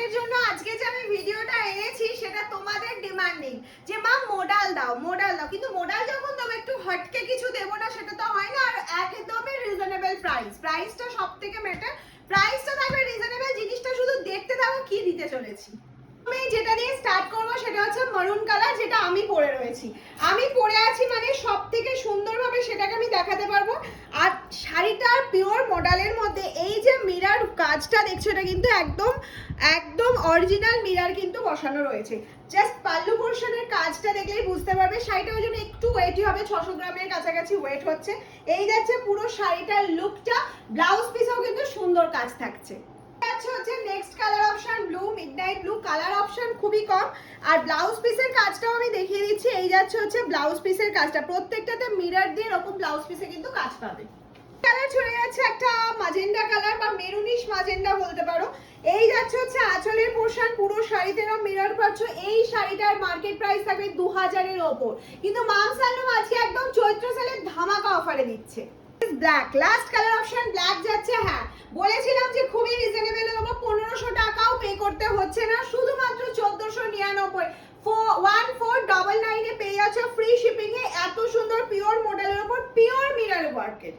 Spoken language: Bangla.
তোমাদের জন্য আজকে যে আমি ভিডিওটা এনেছি সেটা তোমাদের ডিমান্ডিং যে মা মোডাল দাও কিন্তু মোডাল যখন দেবো একটু হটকে কিছু দেবো না সেটা তো হয় না। আর একদমই রিজনেবল প্রাইসটা সব থেকে ম্যাটার। প্রাইসটা থাকবে রিজনেবল, জিনিসটা শুধু দেখতে থাকো কি দিতে চলেছি। আমি যেটা দিয়ে স্টার্ট করবো সেটা হচ্ছে মারুন কালার, যেটা আমি পরে রয়েছি। আমি পরে আছি মানে সব থেকে সুন্দরভাবে সেটাকে আমি দেখাতে পারবো। আর শাড়িটার পিওর মডেলের মধ্যে এই যে মিরার কাজটা দেখছো এটা কিন্তু একদম একদম অরিজিনাল মিরার কিন্তু বসানো রয়েছে। জাস্ট পাল্লু পোর্শনের কাজটা দেখলেই বুঝতে পারবে। শাড়িটা ওই জন্য একটু ওয়েটই হবে, 600 গ্রামের কাছাকাছি ওয়েট হচ্ছে। এই যাচ্ছে পুরো শাড়িটার লুকটা। ব্লাউজ পিসেও কিন্তু সুন্দর কাজ থাকছে। হচ্ছে next colour option blue, midnight blue. Colour option খুবই কম। আর ব্লাউজ পিসের কাজটাও আমি দেখিয়ে দিচ্ছি। এই যাচ্ছে হচ্ছে ব্লাউজ পিসের কাজটা, প্রত্যেকটাতে মিরর দিয়ে এরকম ব্লাউজ পিসে কিন্তু কাজ পাবে। কালার চলে যাচ্ছে একটা ম্যাজেন্ডা কালার বা মেরুনিশ ম্যাজেন্ডা বলতে পারো। এই যাচ্ছে হচ্ছে আঁচলের পোর্শন, পুরো শাড়িতে না মিরর পাচ্ছ। এই শাড়িটার মার্কেট প্রাইস থাকবে 2000 এর ওপর, কিন্তু মামস আলম আজকে একদম চৈত্র সেলের ধামাকা অফারে দিচ্ছে। Black, last colour option black যাচ্ছে। হ্যাঁ, বলেছিলাম যে খুবই রিজনেবল হবে, 1500 টাকাও পে করতে হচ্ছে না, শুধুমাত্র 1499 1499 এ পেয়ে যাচ্ছে ফ্রি শিপিং এ এত সুন্দর পিওর মডেলের উপর পিওর মিরর ওয়ার্কের।